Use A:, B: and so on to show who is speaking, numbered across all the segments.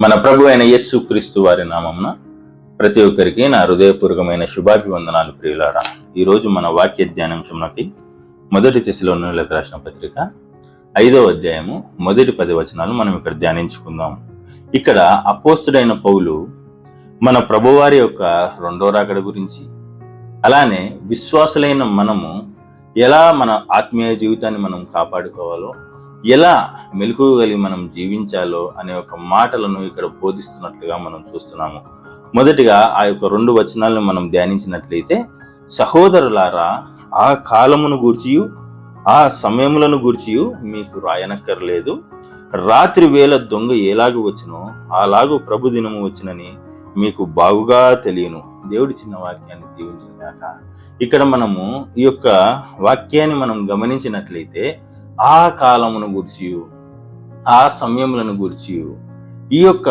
A: మన ప్రభు అయిన యేసు క్రీస్తు వారి నామమున ప్రతి ఒక్కరికి నా హృదయపూర్వకమైన శుభాభివందనాలు ప్రియులారా. ఈరోజు మన వాక్య ధ్యానాంశంలోకి మొదటి తెస్సలోనికీయులకు రాసిన పత్రిక 5వ అధ్యాయము మొదటి 10 వచనాలు మనం ఇక్కడ ధ్యానించుకుందాం. ఇక్కడ అపోస్తుడైన పౌలు మన ప్రభువారి యొక్క రెండో రాకడ గురించి, అలానే విశ్వాసులైన మనము ఎలా మన ఆత్మీయ జీవితాన్ని మనం కాపాడుకోవాలో, ఎలా మెలకువ కలిగి మనం జీవించాలో అనే ఒక మాటలను ఇక్కడ బోధిస్తున్నట్లుగా మనం చూస్తున్నాము. మొదటిగా ఆ యొక్క 2 వచనాలను మనం ధ్యానించినట్లయితే, సహోదరులారా, ఆ కాలమును గూర్చియు ఆ సమయములను గూర్చియు మీకు రాయనక్కర్లేదు. రాత్రి వేళ దొంగ ఎలాగూ వచ్చునో అలాగూ ప్రభు దినము వచ్చినని మీకు బాగుగా తెలియను. దేవుడి చిన్న వాక్యాన్ని దీవించినాక ఇక్కడ మనము ఈ యొక్క వాక్యాన్ని మనం గమనించినట్లయితే, ఆ కాలమును గూర్చియు ఆ సమయములను గూర్చియు, ఈ యొక్క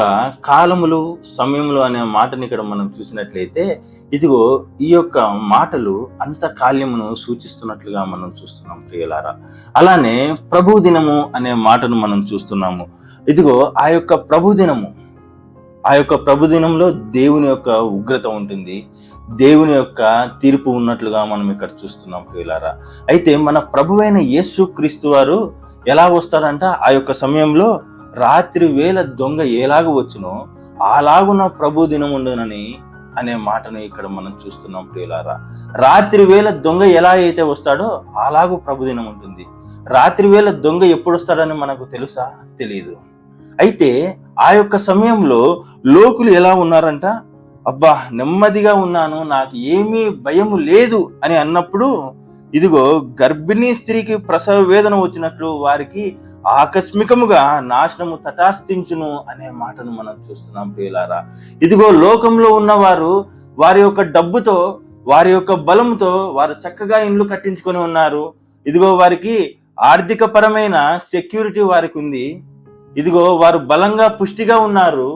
A: కాలములు సమయములు అనే మాటని ఇక్కడ మనం చూసినట్లయితే, ఇదిగో ఈ యొక్క మాటలు అంతకాల్యమును సూచిస్తున్నట్లుగా మనం చూస్తున్నాం ప్రియులారా. అలానే ప్రభు దినము అనే మాటను మనం చూస్తున్నాము. ఇదిగో ఆ యొక్క ప్రభు దినంలో దేవుని యొక్క ఉగ్రత ఉంటుంది, దేవుని యొక్క తీర్పు ఉన్నట్లుగా మనం ఇక్కడ చూస్తున్నాం ప్రియులారా. అయితే మన ప్రభువైన యేసు క్రీస్తు వారు ఎలా వస్తారంట, ఆ యొక్క సమయంలో రాత్రి వేళ దొంగ ఎలాగ వచ్చునో అలాగున ప్రభు దినం ఉండునని అనే మాటను ఇక్కడ మనం చూస్తున్నాం ప్రియులారా. రాత్రి వేళ దొంగ ఎలా అయితే వస్తాడో అలాగూ ప్రభు దినం ఉంటుంది. రాత్రి వేళ దొంగ ఎప్పుడు వస్తాడని మనకు తెలుసా? తెలియదు. అయితే ఆ యొక్క సమయంలో లోకులు ఎలా ఉన్నారంట, అబ్బా నెమ్మదిగా ఉన్నాను, నాకు ఏమీ భయము లేదు అని అన్నప్పుడు, ఇదిగో గర్భిణీ స్త్రీకి ప్రసవ వేదన వచ్చినట్లు వారికి ఆకస్మికముగా నాశనము తటాస్తించును అనే మాటను మనం చూస్తున్నాం ప్రియులారా. ఇదిగో లోకంలో ఉన్నవారు వారి యొక్క డబ్బుతో, వారి యొక్క బలంతో వారు చక్కగా ఇండ్లు కట్టించుకొని ఉన్నారు. ఇదిగో వారికి ఆర్థిక పరమైన సెక్యూరిటీ వారికి ఉంది. ఇదిగో వారు బలంగా పుష్టిగా ఉన్నారు,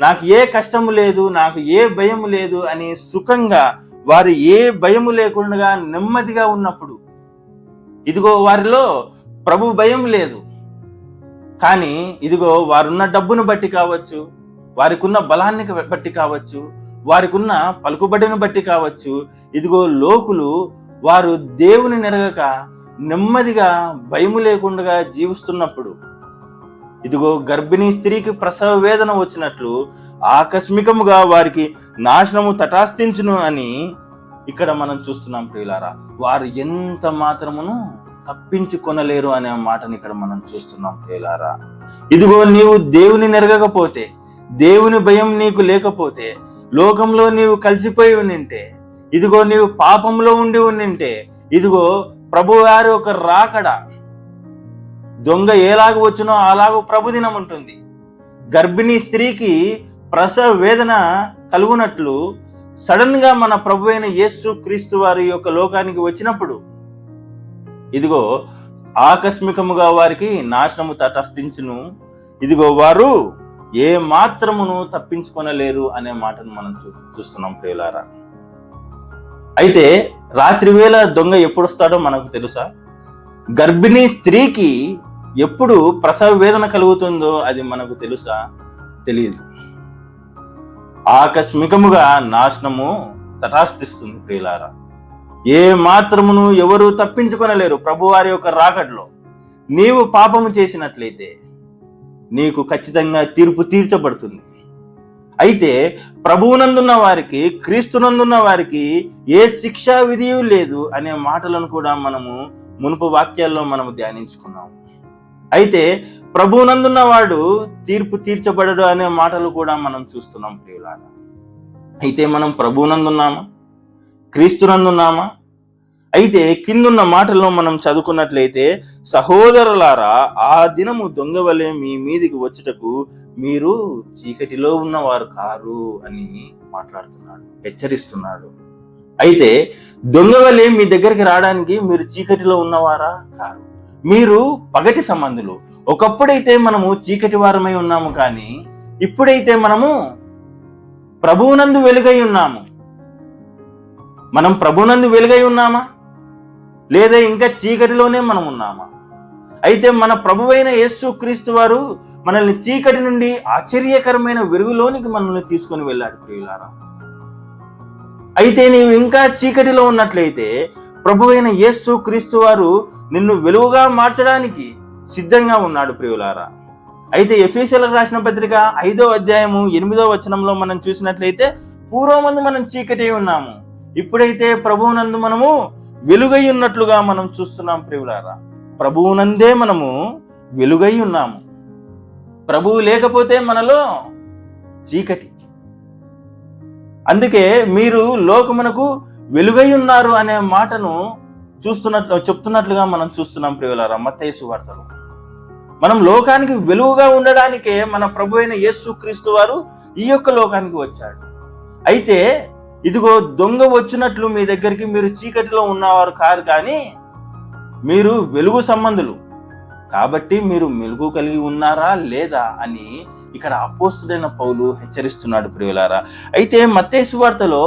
A: నాకు ఏ కష్టము లేదు, నాకు ఏ భయము లేదు అని సుఖంగా వారు ఏ భయము లేకుండా నెమ్మదిగా ఉన్నప్పుడు, ఇదిగో వారిలో ప్రభు భయం లేదు. కానీ ఇదిగో వారున్న డబ్బును బట్టి కావచ్చు, వారికి ఉన్న బలాన్ని బట్టి కావచ్చు, వారికి ఉన్న పలుకుబడిని బట్టి కావచ్చు, ఇదిగో లోకులు వారు దేవుని నెరగక నెమ్మదిగా భయము లేకుండా జీవిస్తున్నప్పుడు, ఇదిగో గర్భిణీ స్త్రీకి ప్రసవ వేదన వచ్చినట్లు ఆకస్మికముగా వారికి నాశనము తటాస్తించును అని ఇక్కడ మనం చూస్తున్నాం ప్రియులారా. వారు ఎంత మాత్రమును తప్పించుకొనలేరు అనే మాటని ఇక్కడ మనం చూస్తున్నాం ప్రియులారా. ఇదిగో నీవు దేవుని నెరగకపోతే, దేవుని భయం నీకు లేకపోతే, లోకంలో నీవు కలిసిపోయి ఉండింటే, ఇదిగో నీవు పాపంలో ఉండి ఉండింటే, ఇదిగో ప్రభువారి ఒక రాకడ, దొంగ ఎలాగ వచ్చునో అలాగూ ప్రభుదినం ఉంటుంది. గర్భిణీ స్త్రీకి ప్రసవ వేదన కలుగునట్లు సడన్ గా మన ప్రభు అయిన యేసు క్రీస్తు వారి యొక్క లోకానికి వచ్చినప్పుడు, ఇదిగో ఆకస్మికముగా వారికి నాశనము తటస్థించును, ఇదిగో వారు ఏ మాత్రమును తప్పించుకొనలేరు అనే మాటను మనం చూస్తున్నాం ప్రియులారా. అయితే రాత్రి వేళ దొంగ ఎప్పుడు వస్తాడో మనకు తెలుసా? గర్భిణీ స్త్రీకి ఎప్పుడు ప్రసవ వేదన కలుగుతుందో అది మనకు తెలుసా? తెలియదు. ఆకస్మికముగా నాశనము తటాస్థిస్తుంది ప్రియులారా. ఏ మాత్రమును ఎవరు తప్పించుకొనలేరు ప్రభువారి యొక్క రాకడలో. నీవు పాపము చేసినట్లయితే నీకు ఖచ్చితంగా తీర్పు తీర్చబడుతుంది. అయితే ప్రభువునందున్న వారికి, క్రీస్తునందున్న వారికి ఏ శిక్షా విధియు లేదు అనే మాటలను కూడా మనము మునుపు వాక్యాల్లో మనము ధ్యానించుకున్నాము. అయితే ప్రభువునందున్న వాడు తీర్పు తీర్చబడడు అనే మాటలు కూడా మనం చూస్తున్నాం ప్రియులారా. అయితే మనం ప్రభువునందున్నామా? క్రీస్తునందున్నామా? అయితే కిందున్న మాటల్లో మనం చదువుకున్నట్లయితే, సహోదరులారా, ఆ దినము దొంగ వలె మీ మీదికి వచ్చుటకు మీరు చీకటిలో ఉన్నవారు కారు అని మాట్లాడుతున్నాడు, హెచ్చరిస్తున్నాడు. అయితే దొంగ వలె మీ దగ్గరికి రావడానికి మీరు చీకటిలో ఉన్నవారా? కారు. మీరు పగటి సంబంధులు. ఒకప్పుడైతే మనము చీకటి వారమై ఉన్నాము, కానీ ఇప్పుడైతే మనము ప్రభువునందు వెలుగై ఉన్నాము. మనం ప్రభువునందు వెలుగై ఉన్నామా, లేదా ఇంకా చీకటిలోనే మనం ఉన్నామా? అయితే మన ప్రభువైన యేసు క్రీస్తు వారు మనల్ని చీకటి నుండి ఆశ్చర్యకరమైన వెలుగులోనికి మనల్ని తీసుకొని వెళ్ళాడు ప్రియులారా. అయితే నీవు ఇంకా చీకటిలో ఉన్నట్లయితే ప్రభువైన యేసు క్రీస్తు వారు నిన్ను వెలుగుగా మార్చడానికి సిద్ధంగా ఉన్నాడు ప్రియులారా. అయితే ఎఫెసీయులకు రాసిన పత్రిక 5వ అధ్యాయము 8వ వచనంలో మనం చూసినట్లయితే, పూర్వమందు మనం చీకటి ఉన్నాము, ఇప్పుడైతే ప్రభువునందు మనము వెలుగై ఉన్నట్లుగా మనం చూస్తున్నాం ప్రియులారా. ప్రభువునందే మనము వెలుగై ఉన్నాము. ప్రభువు లేకపోతే మనలో చీకటి. అందుకే మీరు లోకమునకు వెలుగై ఉన్నారు అనే మాటను చెప్తున్నట్లుగా మనం చూస్తున్నాం ప్రియులారా. మత్తయి సువార్తలో మనం లోకానికి వెలుగుగా ఉండడానికే మన ప్రభు అయిన యేసు క్రీస్తు వారు ఈ యొక్క లోకానికి వచ్చాడు. అయితే ఇదిగో దొంగ వచ్చినట్లు మీ దగ్గరికి మీరు చీకటిలో ఉన్నవారు కాదు, కానీ మీరు వెలుగు సంబంధులు కాబట్టి మీరు మెలుగు కలిగి ఉన్నారా లేదా అని ఇక్కడ అపోస్తుడైన పౌలు హెచ్చరిస్తున్నాడు ప్రియులారా. అయితే మత్తయి సువార్తలో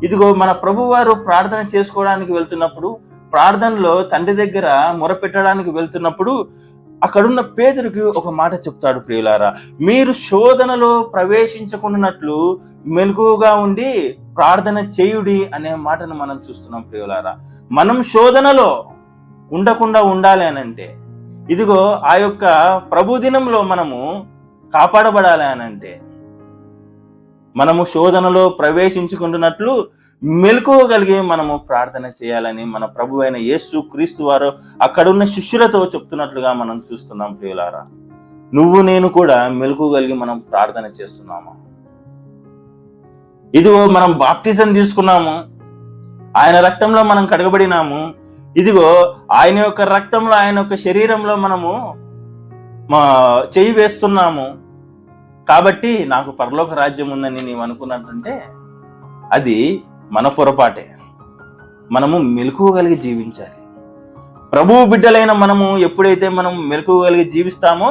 A: ఇదిగో మన ప్రభువారు ప్రార్థన చేసుకోవడానికి వెళ్తున్నప్పుడు, ప్రార్థనలో తండ్రి దగ్గర మొరపెట్టడానికి వెళ్తున్నప్పుడు అక్కడున్న పేతురుకి ఒక మాట చెప్తాడు ప్రియులారా, మీరు శోధనలో ప్రవేశించకున్నట్లు మెలకువగా ఉండి ప్రార్థన చేయుడి అనే మాటను మనం చూస్తున్నాం ప్రియులారా. మనం శోధనలో ఉండకుండా ఉండాలి అనంటే, ఇదిగో ఆ యొక్క ప్రభు దినంలో మనము కాపాడబడాలి అనంటే, మనము శోధనలో ప్రవేశించుకుంటున్నట్లు మెలకువగలిగి మనము ప్రార్థన చేయాలని మన ప్రభు అయిన యేసు క్రీస్తు వారు అక్కడున్న శిష్యులతో చెప్తున్నట్లుగా మనం చూస్తున్నాం ప్రియులారా. నువ్వు నేను కూడా మెలకువగలిగి మనం ప్రార్థన చేస్తున్నాము. ఇదిగో మనం బాప్టిజం తీసుకున్నాము, ఆయన రక్తంలో మనం కడగబడినాము, ఇదిగో ఆయన యొక్క రక్తంలో ఆయన యొక్క శరీరంలో మనము చేయి వేస్తున్నాము కాబట్టి నాకు పరలోక రాజ్యం ఉందని నీవు అనుకున్నట్టుంటే అది మన పొరపాటే. మనము మెలకువగలిగి జీవించాలి. ప్రభువు బిడ్డలైన మనము ఎప్పుడైతే మనం మెలకువగలిగి జీవిస్తామో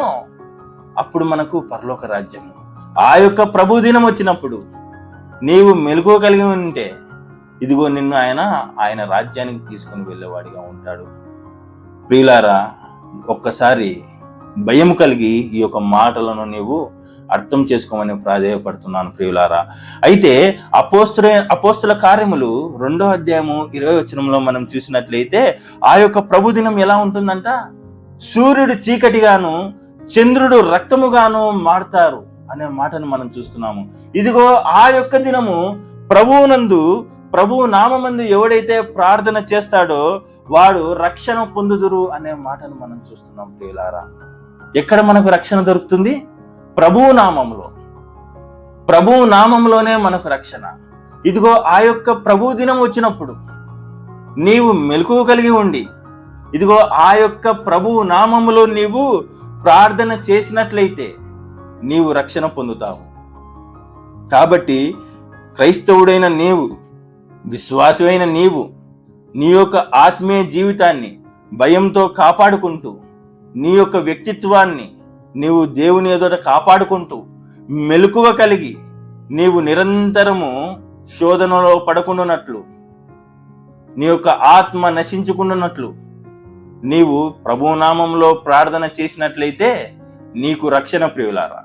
A: అప్పుడు మనకు పరలోక రాజ్యము. ఆ యొక్క ప్రభు దినం వచ్చినప్పుడు నీవు మెలకువ కలిగి ఉంటే ఇదిగో నిన్ను ఆయన రాజ్యానికి తీసుకొని వెళ్ళేవాడిగా ఉంటాడు. ప్రియులారా, ఒక్కసారి భయం కలిగి ఈ యొక్క మాటలను నీవు అర్థం చేసుకోమని ప్రాధేయపడుతున్నాను ప్రియులారా. అయితే అపోస్తుల కార్యములు 2వ అధ్యాయము 20వ వచనంలో మనం చూసినట్లయితే ఆ యొక్క ప్రభు దినం ఎలా ఉంటుందంట, సూర్యుడు చీకటిగాను చంద్రుడు రక్తముగాను మారుతారు అనే మాటను మనం చూస్తున్నాము. ఇదిగో ఆ యొక్క దినము ప్రభువునందు ప్రభు నామమందు ఎవడైతే ప్రార్థన చేస్తాడో వాడు రక్షణ పొందుదురు అనే మాటను మనం చూస్తున్నాం ప్రియులారా. ఎక్కడ మనకు రక్షణ దొరుకుతుంది? ప్రభువు నామములో. ప్రభువు నామంలోనే మనకు రక్షణ. ఇదిగో ఆ యొక్క ప్రభు దినం వచ్చినప్పుడు నీవు మెలకువ కలిగి ఉండి ఇదిగో ఆ యొక్క ప్రభువు నామములో నీవు ప్రార్థన చేసినట్లయితే నీవు రక్షణ పొందుతావు. కాబట్టి క్రైస్తవుడైన నీవు, విశ్వాసమైన నీవు నీ యొక్క ఆత్మీయ జీవితాన్ని భయంతో కాపాడుకుంటూ, నీ యొక్క వ్యక్తిత్వాన్ని నీవు దేవుని ఎదుట కాపాడుకుంటూ మెలకువ కలిగి నీవు నిరంతరము శోధనలో పడకుండానట్లు, నీ యొక్క ఆత్మ నశించుకుంటున్నట్లు నీవు ప్రభునామంలో ప్రార్థన చేసినట్లయితే నీకు రక్షణ ప్రియులారా.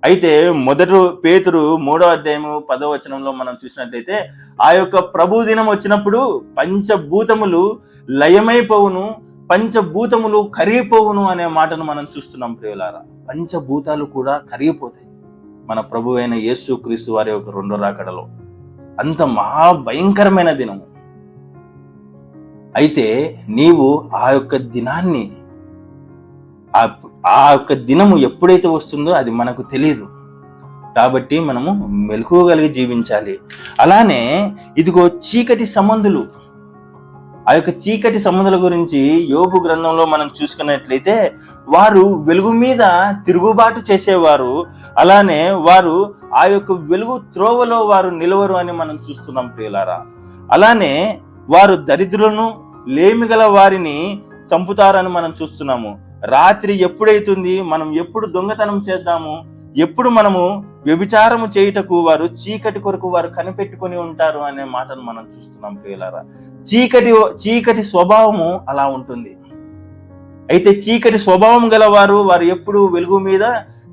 A: అయితే మొదటి పేతురు 3వ అధ్యాయము 10వ వచనంలో మనం చూసినట్లయితే ఆ యొక్క ప్రభు దినం వచ్చినప్పుడు పంచభూతములు లయమైపోవును, పంచభూతములు కరిగిపోవును అనే మాటను మనం చూస్తున్నాం ప్రియులారా. పంచభూతాలు కూడా కరిగిపోతాయి మన ప్రభు అయిన యేసు క్రీస్తు వారి యొక్క 2వ రాకడలో. అంత మహాభయంకరమైన దినము. అయితే నీవు ఆ యొక్క దినాన్ని, ఆ యొక్క దినము ఎప్పుడైతే వస్తుందో అది మనకు తెలియదు. కాబట్టి మనము మెలకువగలిగి జీవించాలి. అలానే ఇదిగో చీకటి సంబంధులు, ఆ యొక్క చీకటి సంబంధుల గురించి యోబు గ్రంథంలో మనం చూసుకున్నట్లయితే వారు వెలుగు మీద తిరుగుబాటు చేసేవారు, అలానే వారు ఆ యొక్క వెలుగు త్రోవలో వారు నిలవరు అని మనం చూస్తున్నాం ప్రియులారా. అలానే వారు దరిద్రులను, లేమిగల వారిని చంపుతారని మనం చూస్తున్నాము. రాత్రి ఎప్పుడైతుంది, మనం ఎప్పుడు దొంగతనం చేద్దాము, ఎప్పుడు మనము వ్యభిచారము చేయుటకు వారు చీకటి కొరకు వారు కనిపెట్టుకొని ఉంటారు అనే మాటను మనం చూస్తున్నాం ప్రియులారా. చీకటి స్వభావము అలా ఉంటుంది. అయితే చీకటి స్వభావం గలవారు వారు ఎప్పుడు వెలుగు మీద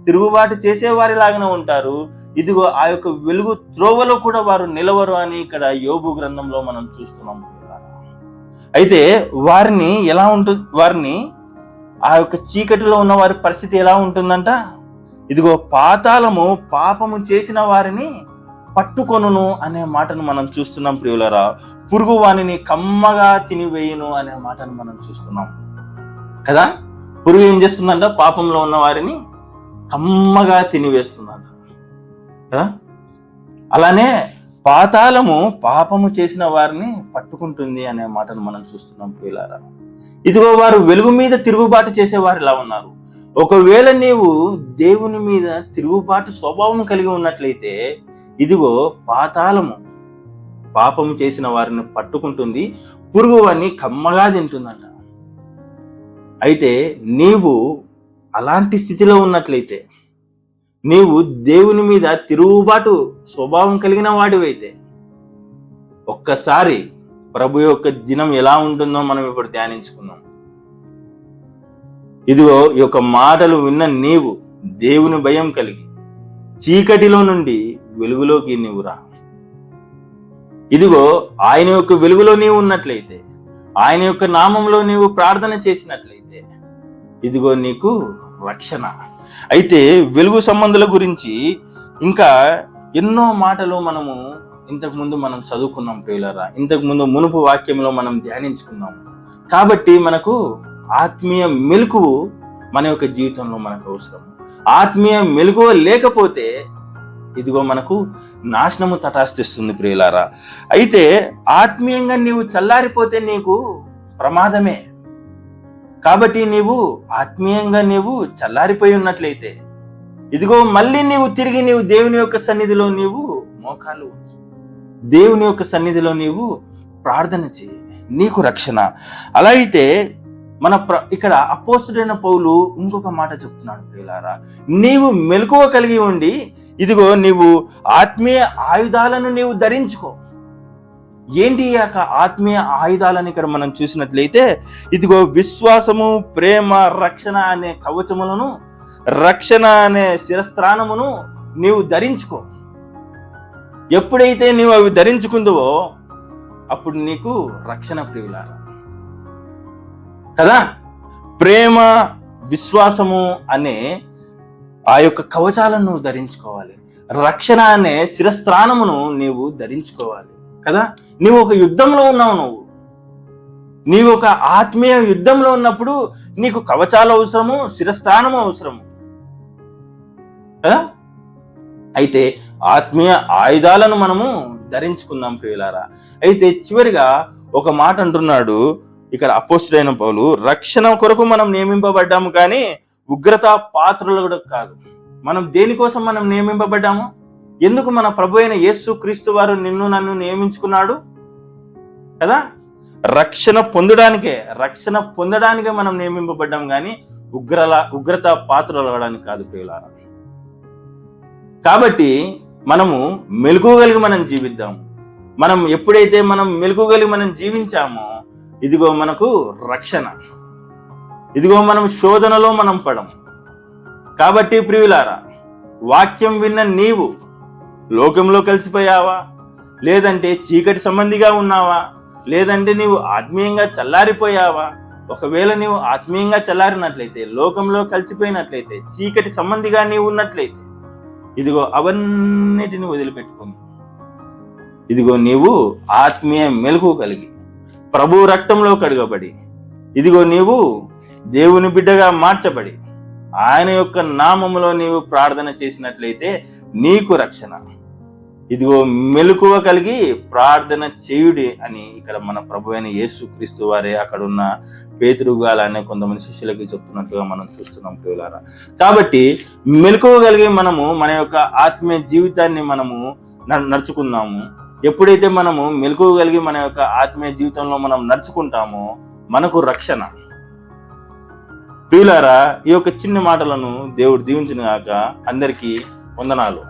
A: తిరుగుబాటు చేసేవారిలాగానే ఉంటారు. ఇదిగో ఆ యొక్క వెలుగు త్రోవలో కూడా వారు నిలవరు అని ఇక్కడ యోబు గ్రంథంలో మనం చూస్తున్నాం. అయితే వారిని ఆ యొక్క చీకటిలో ఉన్న వారి పరిస్థితి ఎలా ఉంటుందంట? ఇదిగో పాతాళము పాపము చేసిన వారిని పట్టుకొనును అనే మాటను మనం చూస్తున్నాం ప్రియులరా. పురుగు వానిని కమ్మగా తినివేయును అనే మాటను మనం చూస్తున్నాం కదా. పురుగు ఏం చేస్తుందంట? పాపంలో ఉన్న వారిని కమ్మగా తినివేస్తుందంట కదా. అలానే పాతాళము పాపము చేసిన వారిని పట్టుకుంటుంది అనే మాటను మనం చూస్తున్నాం ప్రియులారా. ఇదిగో వారు వెలుగు మీద తిరుగుబాటు చేసేవారు ఇలా ఉన్నారు. ఒకవేళ నీవు దేవుని మీద తిరుగుబాటు స్వభావం కలిగి ఉన్నట్లయితే ఇదిగో పాతాళము పాపము చేసిన వారిని పట్టుకుంటుంది, పురుగు వారిని కమ్మగా తింటుందంట. అయితే నీవు అలాంటి స్థితిలో ఉన్నట్లయితే, నీవు దేవుని మీద తిరుగుబాటు స్వభావం కలిగిన వాడివైతే, ఒక్కసారి ప్రభు యొక్క దినం ఎలా ఉంటుందో మనం ఇప్పుడు ధ్యానించుకుందాం. ఇదిగో ఈ యొక్క మాటలు విన్న నీవు దేవుని భయం కలిగి చీకటిలో నుండి వెలుగులోకి నీవు రా. ఇదిగో ఆయన యొక్క వెలుగులో నీవు ఉన్నట్లయితే, ఆయన యొక్క నామంలో నీవు ప్రార్థన చేసినట్లయితే ఇదిగో నీకు రక్షణ. అయితే వెలుగు సంబంధుల గురించి ఇంకా ఎన్నో మాటలు మనము ఇంతకుముందు మనం చదువుకున్నాం ప్రియులారా. ఇంతకుముందు మునుపు వాక్యంలో మనం ధ్యానించుకున్నాం. కాబట్టి మనకు ఆత్మీయ మెలకువ మన యొక్క జీవితంలో మనకు అవసరం. ఆత్మీయ మెలకువ లేకపోతే ఇదిగో మనకు నాశనము తటాస్తిస్తుంది ప్రియులారా. అయితే ఆత్మీయంగా నీవు చల్లారిపోతే నీకు ప్రమాదమే. కాబట్టి నీవు ఆత్మీయంగా నీవు చల్లారిపోయి ఉన్నట్లయితే ఇదిగో మళ్ళీ నీవు తిరిగి దేవుని యొక్క సన్నిధిలో నీవు మోకాలు ఉంచు, దేవుని యొక్క సన్నిధిలో నీవు ప్రార్థన చేయి, నీకు రక్షణ. అలా అయితే ఇక్కడ అపోస్తుడైన పౌలు ఇంకొక మాట చెప్తున్నాడు ప్రియులారా. నీవు మెలకువ కలిగి ఉండి ఇదిగో నీవు ఆత్మీయ ఆయుధాలను నీవు ధరించుకో. ఏంటి యొక్క ఆత్మీయ ఆయుధాలను ఇక్కడ మనం చూసినట్లయితే ఇదిగో విశ్వాసము, ప్రేమ, రక్షణ అనే కవచములను, రక్షణ అనే శిరస్త్రాణమును నీవు ధరించుకో. ఎప్పుడైతే నీవు అవి ధరించుకుందువో అప్పుడు నీకు రక్షణ ప్రియులారా కదా. ప్రేమ, విశ్వాసము అనే ఆ యొక్క కవచాలను నువ్వు ధరించుకోవాలి. రక్షణ అనే శిరస్త్రాణమును నీవు ధరించుకోవాలి కదా. నీవు ఒక యుద్ధంలో ఉన్నావు. నీవు ఒక ఆత్మీయ యుద్ధంలో ఉన్నప్పుడు నీకు కవచాలు అవసరము, శిరస్త్రాణము అవసరము కదా. అయితే ఆత్మీయ ఆయుధాలను మనము ధరించుకుందాం ప్రియులారా. అయితే చివరిగా ఒక మాట అంటున్నాడు ఇక్కడ అపోస్తుడైన పౌలు, రక్షణ కొరకు మనం నియమింపబడ్డాము కానీ ఉగ్రత పాత్రలు కాదు. మనం దేనికోసం మనం నియమింపబడ్డాము? ఎందుకు? మన ప్రభు అయిన యేసు క్రీస్తు వారు నిన్ను నన్ను నియమించుకున్నాడు కదా. రక్షణ పొందడానికే మనం నియమింపబడ్డాం కానీ ఉగ్రత పాత్రలు అవడానికి కాదు ప్రియులారా. కాబట్టి మనము మెలకువగలిగి మనం జీవిద్దాం. మనం ఎప్పుడైతే మనం మెలకువగలిగి మనం జీవించామో ఇదిగో మనకు రక్షణ. ఇదిగో మనం శోధనలో మనం పడము. కాబట్టి ప్రియులారా, వాక్యం విన్న నీవు లోకంలో కలిసిపోయావా, లేదంటే చీకటి సంబంధిగా ఉన్నావా, లేదంటే నీవు ఆత్మీయంగా చల్లారిపోయావా? ఒకవేళ నీవు ఆత్మీయంగా చల్లారినట్లయితే, లోకంలో కలిసిపోయినట్లయితే, చీకటి సంబంధిగా నీవు ఉన్నట్లయితే ఇదిగో అవన్నిటిని వదిలిపెట్టుకుని ఇదిగో నీవు ఆత్మీయ మెలకువ కలిగి ప్రభు రక్తంలో కడగబడి ఇదిగో నీవు దేవుని బిడ్డగా మార్చబడి ఆయన యొక్క నామములో నీవు ప్రార్థన చేసినట్లయితే నీకు రక్షణ. ఇదిగో మెలకువ కలిగి ప్రార్థన చేయుడి అని ఇక్కడ మన ప్రభు అయిన యేసు క్రీస్తు వారే అక్కడ ఉన్న పేతురు అనే కొంతమంది శిష్యులకి చెప్తున్నట్లుగా మనం చూస్తున్నాం ప్రియులారా. కాబట్టి మెలకువ కలిగి మనము మన యొక్క ఆత్మీయ జీవితాన్ని మనము నడుచుకుందాము. ఎప్పుడైతే మనము మెలకువ కలిగి మన యొక్క ఆత్మీయ జీవితంలో మనం నడుచుకుంటామో మనకు రక్షణ. ప్రియులారా, ఈ యొక్క చిన్న మాటలను దేవుడు దీవించును గాక. అందరికీ వందనాలు.